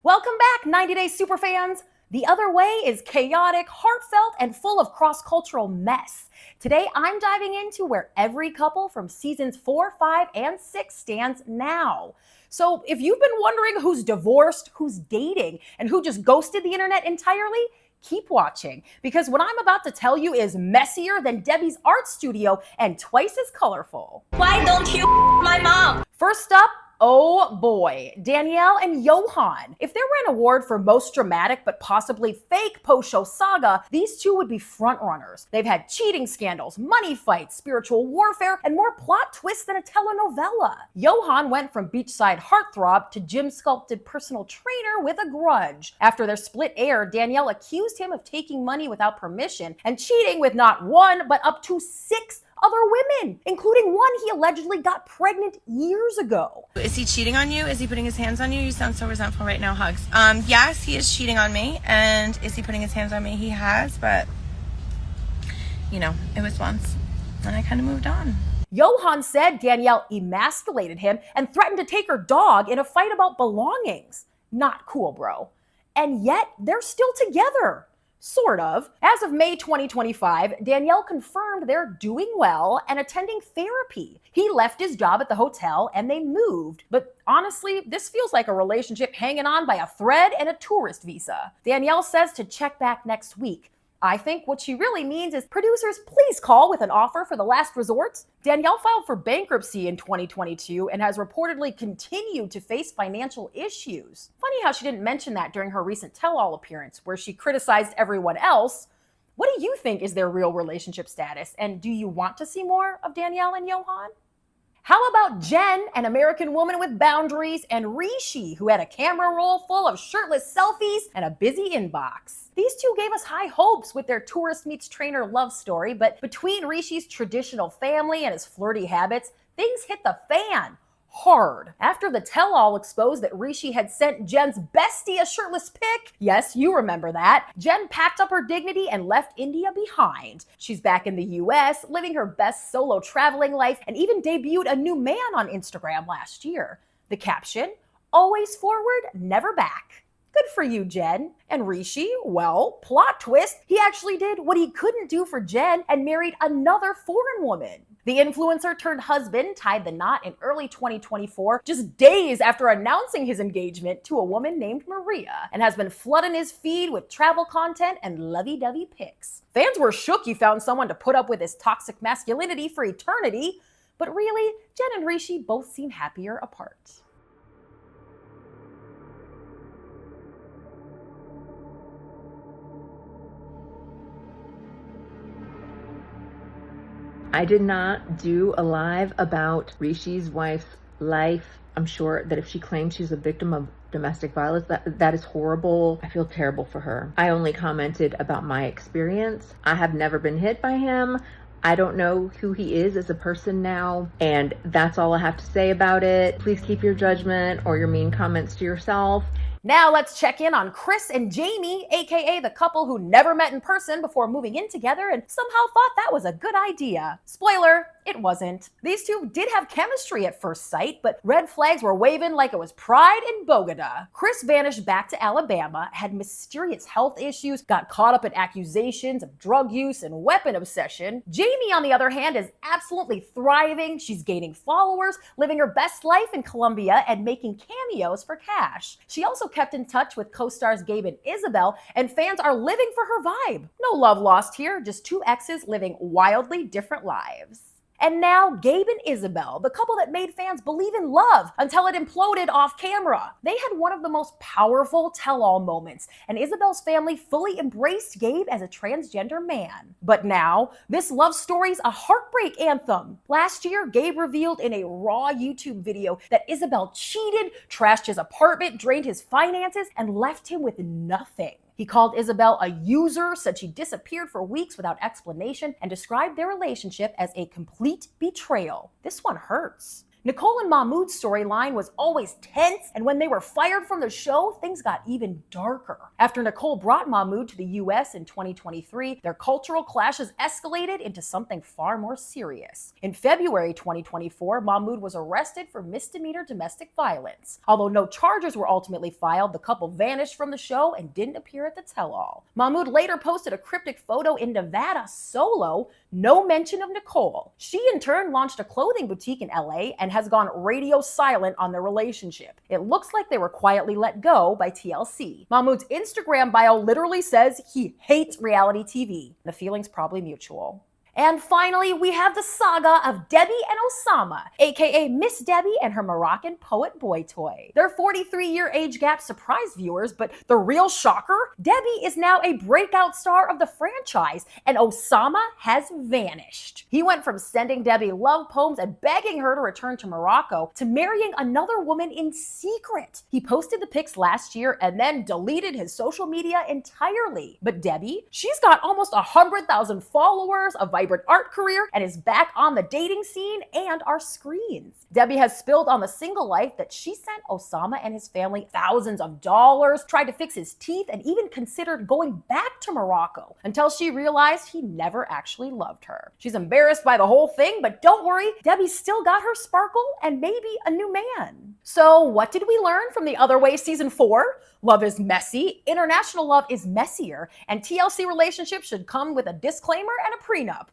Welcome back, 90 Day Superfans. The Other Way is chaotic, heartfelt, and full of cross-cultural mess. Today, I'm diving into where every couple from seasons 4, 5, and 6 stands now. So if you've been wondering who's divorced, who's dating, and who just ghosted the internet entirely, keep watching, because what I'm about to tell you is messier than Debbie's art studio and twice as colorful. Why don't you my mom? First up, oh boy, Daniele and Yohan. If there were an award for most dramatic but possibly fake post-show saga, these two would be frontrunners. They've had cheating scandals, money fights, spiritual warfare, and more plot twists than a telenovela. Yohan went from beachside heartthrob to gym-sculpted personal trainer with a grudge. After their split aired, Daniele accused him of taking money without permission and cheating with not one, but up to 6 other women, including one he allegedly got pregnant years ago. Is he cheating on you? Is he putting his hands on you? You sound so resentful right now, Hugs. Yes, he is cheating on me. And is he putting his hands on me? He has, but, you know, it was once. And I kind of moved on. Yohan said Daniele emasculated him and threatened to take her dog in a fight about belongings. Not cool, bro. And yet, they're still together. Sort of. As of May 2025, Daniele confirmed they're doing well and attending therapy. He left his job at the hotel and they moved. But honestly, this feels like a relationship hanging on by a thread and a tourist visa. Daniele says to check back next week. I think what she really means is, producers, please call with an offer for the last resort. Daniele filed for bankruptcy in 2022 and has reportedly continued to face financial issues. Funny how she didn't mention that during her recent tell-all appearance, where she criticized everyone else. What do you think is their real relationship status? And do you want to see more of Daniele and Yohan? How about Jen, an American woman with boundaries, and Rishi, who had a camera roll full of shirtless selfies and a busy inbox? These two gave us high hopes with their tourist meets trainer love story, but between Rishi's traditional family and his flirty habits, things hit the fan hard. After the tell-all exposed that Rishi had sent Jen's bestie a shirtless pic, yes, you remember that, Jen packed up her dignity and left India behind. She's back in the US, living her best solo traveling life, and even debuted a new man on Instagram last year. The caption, "Always forward, never back." Good for you, Jen. And Rishi, well, plot twist, he actually did what he couldn't do for Jen and married another foreign woman. The influencer turned husband tied the knot in early 2024, just days after announcing his engagement to a woman named Maria, and has been flooding his feed with travel content and lovey-dovey pics. Fans were shook he found someone to put up with his toxic masculinity for eternity, but really, Jen and Rishi both seem happier apart. I did not do a live about Rishi's wife's life. I'm sure that if she claims she's a victim of domestic violence, that is horrible. I feel terrible for her. I only commented about my experience. I have never been hit by him. I don't know who he is as a person now, and that's all I have to say about it. Please keep your judgment or your mean comments to yourself. Now let's check in on Kris and Jeymi, aka the couple who never met in person before moving in together and somehow thought that was a good idea. Spoiler, it wasn't. These two did have chemistry at first sight, but red flags were waving like it was Pride in Bogota. Kris vanished back to Alabama, had mysterious health issues, got caught up in accusations of drug use and weapon obsession. Jeymi, on the other hand, is absolutely thriving. She's gaining followers, living her best life in Colombia, and making cameos for cash. She also kept in touch with co-stars Gabe and Isabel, and fans are living for her vibe. No love lost here, just two exes living wildly different lives. And now, Gabe and Isabel, the couple that made fans believe in love until it imploded off camera. They had one of the most powerful tell-all moments, and Isabel's family fully embraced Gabe as a transgender man. But now, this love story's a heartbreak anthem. Last year, Gabe revealed in a raw YouTube video that Isabel cheated, trashed his apartment, drained his finances, and left him with nothing. He called Isabel a user, said she disappeared for weeks without explanation, and described their relationship as a complete betrayal. This one hurts. Nicole and Mahmoud's storyline was always tense, and when they were fired from the show, things got even darker. After Nicole brought Mahmoud to the US in 2023, their cultural clashes escalated into something far more serious. In February 2024, Mahmoud was arrested for misdemeanor domestic violence. Although no charges were ultimately filed, the couple vanished from the show and didn't appear at the tell-all. Mahmoud later posted a cryptic photo in Nevada solo, no mention of Nicole. She in turn launched a clothing boutique in LA and has gone radio silent on their relationship. It looks like they were quietly let go by TLC. Mahmoud's Instagram bio literally says he hates reality TV. The feeling's probably mutual. And finally, we have the saga of Debbie and Oussama, aka Miss Debbie and her Moroccan poet boy toy. Their 43-year age gap surprised viewers, but the real shocker? Debbie is now a breakout star of the franchise, and Oussama has vanished. He went from sending Debbie love poems and begging her to return to Morocco to marrying another woman in secret. He posted the pics last year and then deleted his social media entirely. But Debbie, she's got almost 100,000 followers, a vibrant art career, and is back on the dating scene and our screens. Debbie has spilled on the single life that she sent Oussama and his family thousands of dollars, tried to fix his teeth, and even considered going back to Morocco until she realized he never actually loved her. She's embarrassed by the whole thing, but don't worry, Debbie's still got her sparkle and maybe a new man. So what did we learn from The Other Way Season 4? Love is messy, international love is messier, and TLC relationships should come with a disclaimer and a prenup.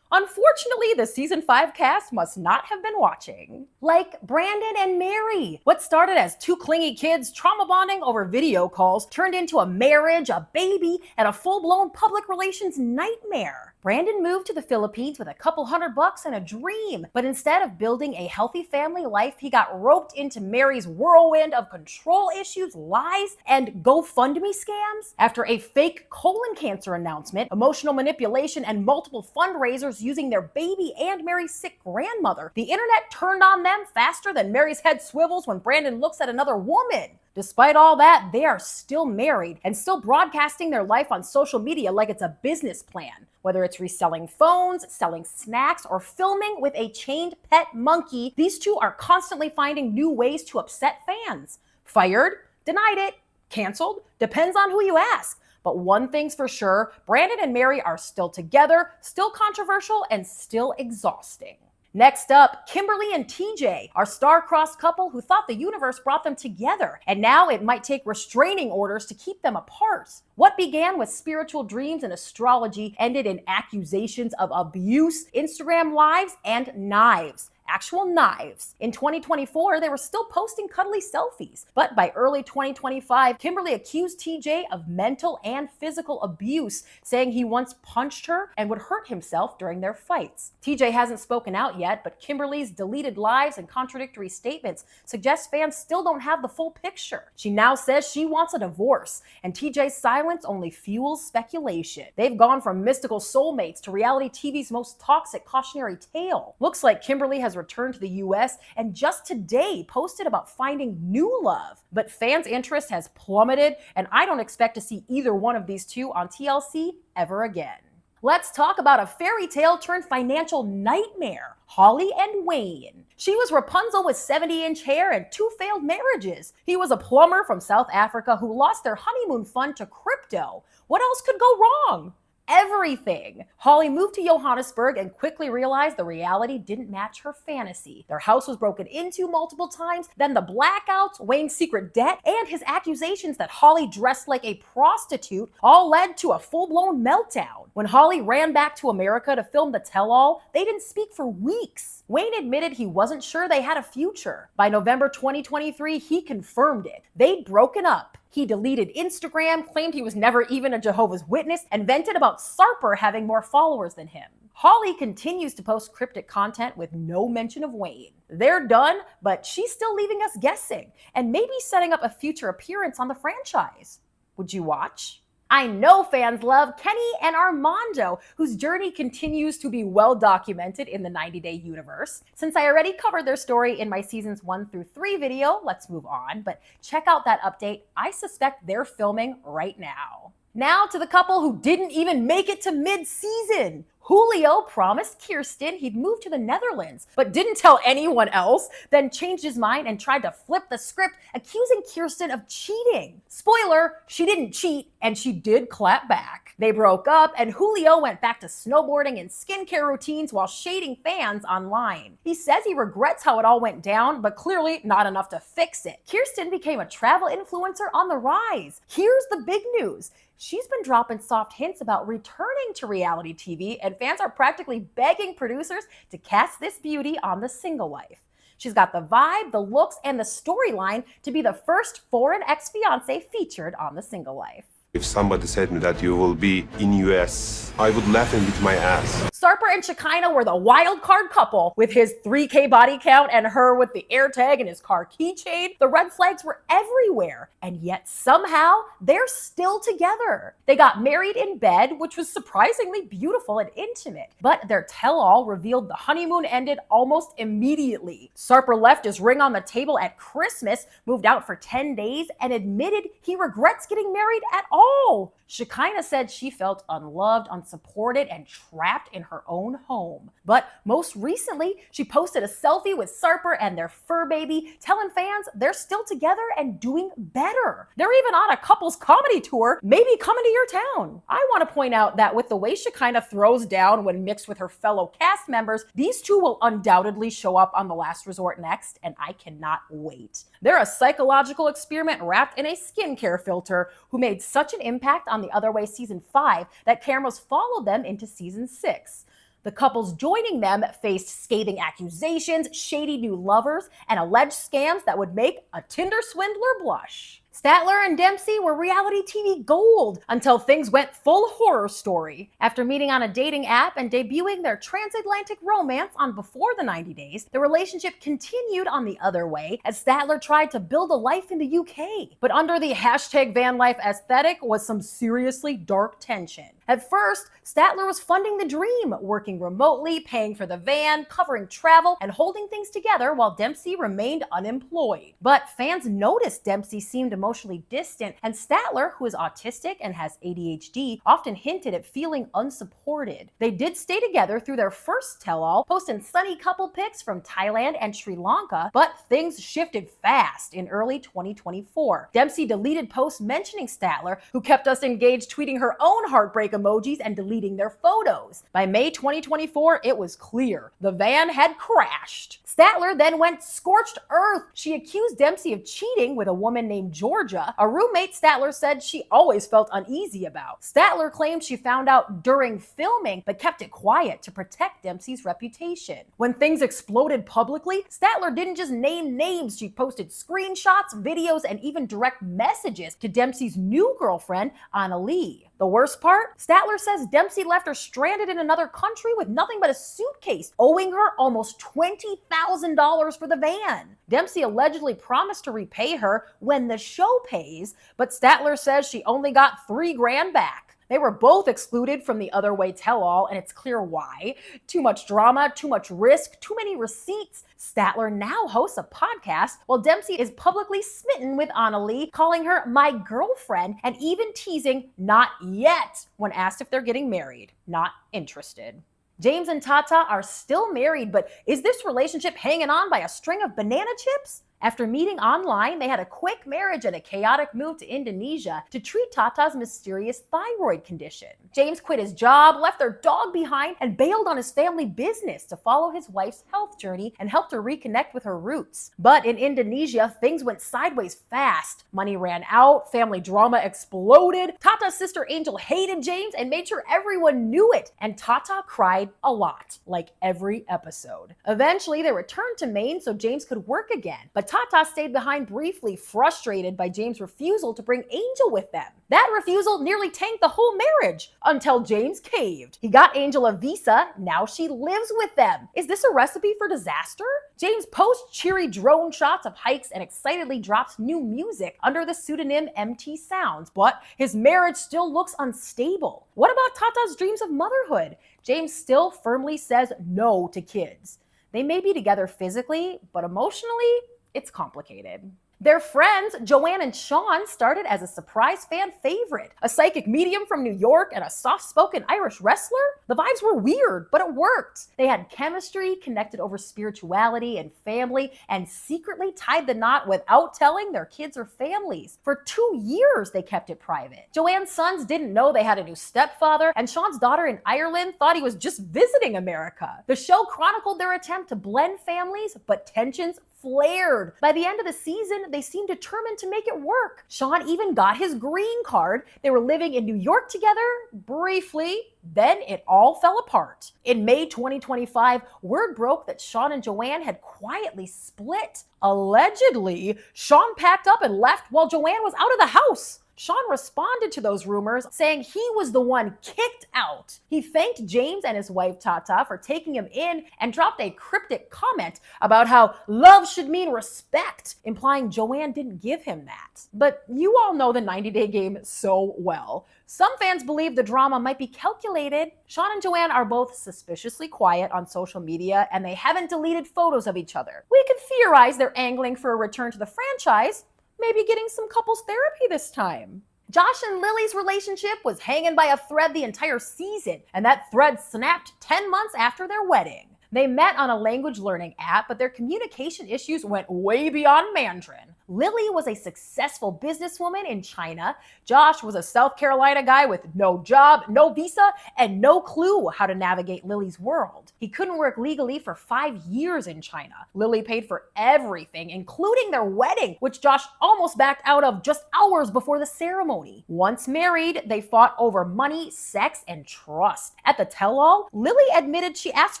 Unfortunately, the season 5 cast must not have been watching. Like Brandan and Mary. What started as two clingy kids trauma bonding over video calls turned into a marriage, a baby, and a full-blown public relations nightmare. Brandan moved to the Philippines with a couple $100 and a dream, but instead of building a healthy family life, he got roped into Mary's whirlwind of control issues, lies, and GoFundMe scams. After a fake colon cancer announcement, emotional manipulation, and multiple fundraisers using their baby and Mary's sick grandmother, the internet turned on them faster than Mary's head swivels when Brandan looks at another woman. Despite all that, they are still married and still broadcasting their life on social media like it's a business plan. Whether it's reselling phones, selling snacks, or filming with a chained pet monkey, these two are constantly finding new ways to upset fans. Fired, denied it, canceled, depends on who you ask. But one thing's for sure, Brandan and Mary are still together, still controversial, and still exhausting. Next up, Kimberly and TJ, our star-crossed couple who thought the universe brought them together, and now it might take restraining orders to keep them apart. What began with spiritual dreams and astrology ended in accusations of abuse, Instagram lives, and knives. Actual knives. In 2024, they were still posting cuddly selfies. But by early 2025, Kimberly accused TJ of mental and physical abuse, saying he once punched her and would hurt himself during their fights. TJ hasn't spoken out yet, but Kimberly's deleted lives and contradictory statements suggest fans still don't have the full picture. She now says she wants a divorce, and TJ's silence only fuels speculation. They've gone from mystical soulmates to reality TV's most toxic cautionary tale. Looks like Kimberly has returned to the US and just today posted about finding new love. But fans' interest has plummeted, and I don't expect to see either one of these two on TLC ever again. Let's talk about a fairy tale turned financial nightmare, Holly and Wayne. She was Rapunzel with 70-inch hair and 2 failed marriages. He was a plumber from South Africa who lost their honeymoon fund to crypto. What else could go wrong? Everything. Holly moved to Johannesburg and quickly realized the reality didn't match her fantasy. Their house was broken into multiple times, then the blackouts, Wayne's secret debt, and his accusations that Holly dressed like a prostitute all led to a full-blown meltdown. When Holly ran back to America to film the tell-all, they didn't speak for weeks. Wayne admitted he wasn't sure they had a future. By November 2023, he confirmed it. They'd broken up. He deleted Instagram, claimed he was never even a Jehovah's Witness, and vented about Sarper having more followers than him. Holly continues to post cryptic content with no mention of Wayne. They're done, but she's still leaving us guessing, and maybe setting up a future appearance on the franchise. Would you watch? I know fans love Kenny and Armando, whose journey continues to be well documented in the 90-Day universe. Since I already covered their story in my seasons 1 through 3 video, let's move on, but check out that update. I suspect they're filming right now. Now to the couple who didn't even make it to mid-season. Julio promised Kirsten he'd move to the Netherlands, but didn't tell anyone else, then changed his mind and tried to flip the script, accusing Kirsten of cheating. Spoiler, she didn't cheat, and she did clap back. They broke up, and Julio went back to snowboarding and skincare routines while shading fans online. He says he regrets how it all went down, but clearly not enough to fix it. Kirsten became a travel influencer on the rise. Here's the big news. She's been dropping soft hints about returning to reality TV, and fans are practically begging producers to cast this beauty on The Single Life. She's got the vibe, the looks, and the storyline to be the first foreign ex-fiancé featured on The Single Life. If somebody said me that you will be in US, I would laugh and beat my ass. Sarper and Shekinah were the wild card couple, with his 3K body count and her with the air tag and his car keychain. The red flags were everywhere, and yet somehow they're still together. They got married in bed, which was surprisingly beautiful and intimate, but their tell-all revealed the honeymoon ended almost immediately. Sarper left his ring on the table at Christmas, moved out for 10 days, and admitted he regrets getting married at all. Shekinah said she felt unloved, unsupported, and trapped in her own home. But most recently, she posted a selfie with Sarper and their fur baby, telling fans they're still together and doing better. They're even on a couples comedy tour, maybe coming to your town. I want to point out that with the way Shekinah throws down when mixed with her fellow cast members, these two will undoubtedly show up on The Last Resort next, and I cannot wait. They're a psychological experiment wrapped in a skincare filter who made such an impact on The Other Way Season 5 that cameras followed them into Season 6. The couples joining them faced scathing accusations, shady new lovers, and alleged scams that would make a Tinder swindler blush. Statler and Dempsey were reality TV gold until things went full horror story. After meeting on a dating app and debuting their transatlantic romance on Before the 90 Days, the relationship continued on The Other Way as Statler tried to build a life in the UK. But under the hashtag van life aesthetic was some seriously dark tension. At first, Statler was funding the dream, working remotely, paying for the van, covering travel, and holding things together while Dempsey remained unemployed. But fans noticed Dempsey seemed emotionally distant, and Statler, who is autistic and has ADHD, often hinted at feeling unsupported. They did stay together through their first tell-all, posting sunny couple pics from Thailand and Sri Lanka, but things shifted fast in early 2024. Dempsey deleted posts mentioning Statler, who kept us engaged tweeting her own heartbreak emojis and deleting their photos. By May 2024, it was clear. The van had crashed. Statler then went scorched earth. She accused Dempsey of cheating with a woman named Georgia, a roommate Statler said she always felt uneasy about. Statler claimed she found out during filming, but kept it quiet to protect Dempsey's reputation. When things exploded publicly, Statler didn't just name names. She posted screenshots, videos, and even direct messages to Dempsey's new girlfriend, Annalie. The worst part? Statler says Dempsey left her stranded in another country with nothing but a suitcase, owing her almost $20,000 for the van. Dempsey allegedly promised to repay her when the show pays, but Statler says she only got $3,000 back. They were both excluded from The Other Way tell-all, and it's clear why. Too much drama, too much risk, too many receipts. Statler now hosts a podcast, while Dempsey is publicly smitten with Annalie, calling her my girlfriend, and even teasing not yet when asked if they're getting married. Not interested. James and Tatha are still married, but is this relationship hanging on by a string of banana chips? After meeting online, they had a quick marriage and a chaotic move to Indonesia to treat Tatha's mysterious thyroid condition. James quit his job, left their dog behind, and bailed on his family business to follow his wife's health journey and help her reconnect with her roots. But in Indonesia, things went sideways fast. Money ran out, family drama exploded. Tatha's sister Angel hated James and made sure everyone knew it, and Tatha cried a lot, like every episode. Eventually, they returned to Maine so James could work again, but Tatha stayed behind briefly, frustrated by James' refusal to bring Angel with them. That refusal nearly tanked the whole marriage until James caved. He got Angel a visa, now she lives with them. Is this a recipe for disaster? James posts cheery drone shots of hikes and excitedly drops new music under the pseudonym MT Sounds, but his marriage still looks unstable. What about Tatha's dreams of motherhood? James still firmly says no to kids. They may be together physically, but emotionally, it's complicated. Their friends, Joanne and Sean, started as a surprise fan favorite. A psychic medium from New York and a soft-spoken Irish wrestler? The vibes were weird, but it worked. They had chemistry, connected over spirituality and family, and secretly tied the knot without telling their kids or families. For 2 years, they kept it private. Joanne's sons didn't know they had a new stepfather, and Sean's daughter in Ireland thought he was just visiting America. The show chronicled their attempt to blend families, but tensions flared. By the end of the season, they seemed determined to make it work. Sean even got his green card. They were living in New York together briefly. Then it all fell apart. In May 2025, word broke that Sean and Joanne had quietly split. Allegedly, Sean packed up and left while Joanne was out of the house. Sean responded to those rumors, saying he was the one kicked out. He thanked James and his wife Tatha for taking him in and dropped a cryptic comment about how love should mean respect, implying Joanne didn't give him that. But you all know the 90-day game so well. Some fans believe the drama might be calculated. Sean and Joanne are both suspiciously quiet on social media, and they haven't deleted photos of each other. We can theorize they're angling for a return to the franchise, maybe getting some couples therapy this time. Josh and Lily's relationship was hanging by a thread the entire season, and that thread snapped 10 months after their wedding. They met on a language learning app, but their communication issues went way beyond Mandarin. Lily was a successful businesswoman in China. Josh was a South Carolina guy with no job, no visa, and no clue how to navigate Lily's world. He couldn't work legally for 5 years in China. Lily paid for everything, including their wedding, which Josh almost backed out of just hours before the ceremony. Once married, they fought over money, sex, and trust. At the tell-all, Lily admitted she asked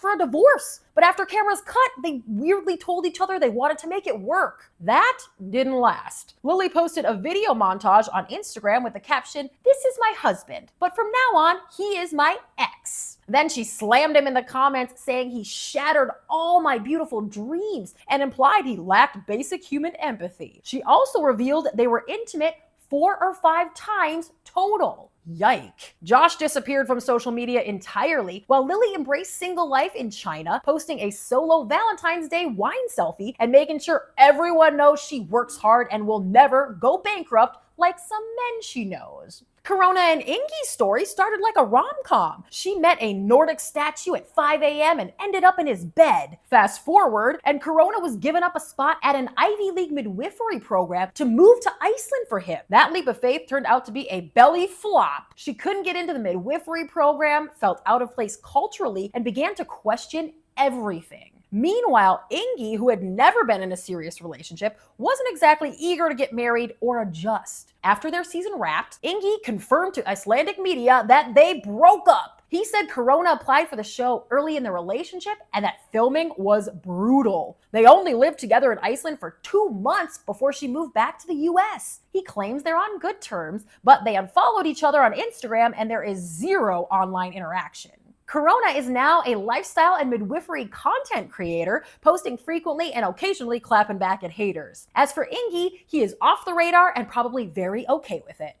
for a divorce. But after cameras cut, they weirdly told each other they wanted to make it work. That didn't last. Lily posted a video montage on Instagram with the caption, "This is my husband, but from now on, he is my ex." Then she slammed him in the comments, saying he shattered all my beautiful dreams and implied he lacked basic human empathy. She also revealed they were intimate 4 or 5 times total. Yike. Josh disappeared from social media entirely, while Lily embraced single life in China, posting a solo Valentine's Day wine selfie and making sure everyone knows she works hard and will never go bankrupt like some men she knows. Corona and Ingi's story started like a rom-com. She met a Nordic statue at 5 a.m. and ended up in his bed. Fast forward, and Corona was given up a spot at an Ivy League midwifery program to move to Iceland for him. That leap of faith turned out to be a belly flop. She couldn't get into the midwifery program, felt out of place culturally, and began to question everything. Meanwhile, Ingi, who had never been in a serious relationship, wasn't exactly eager to get married or adjust. After their season wrapped, Ingi confirmed to Icelandic media that they broke up. He said Corona applied for the show early in the relationship and that filming was brutal. They only lived together in Iceland for 2 months before she moved back to the US. He claims they're on good terms, but they unfollowed each other on Instagram and there is zero online interaction. Corona is now a lifestyle and midwifery content creator, posting frequently and occasionally clapping back at haters. As for Ingi, he is off the radar and probably very okay with it.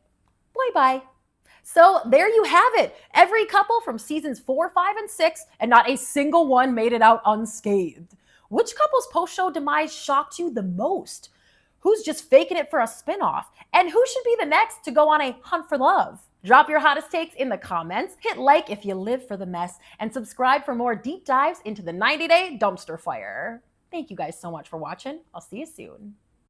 Bye-bye. So there you have it. Every couple from seasons 4, 5, and 6, and not a single one made it out unscathed. Which couple's post-show demise shocked you the most? Who's just faking it for a spinoff? And who should be the next to go on a hunt for love? Drop your hottest takes in the comments, hit like if you live for the mess, and subscribe for more deep dives into the 90-day dumpster fire. Thank you guys so much for watching. I'll see you soon.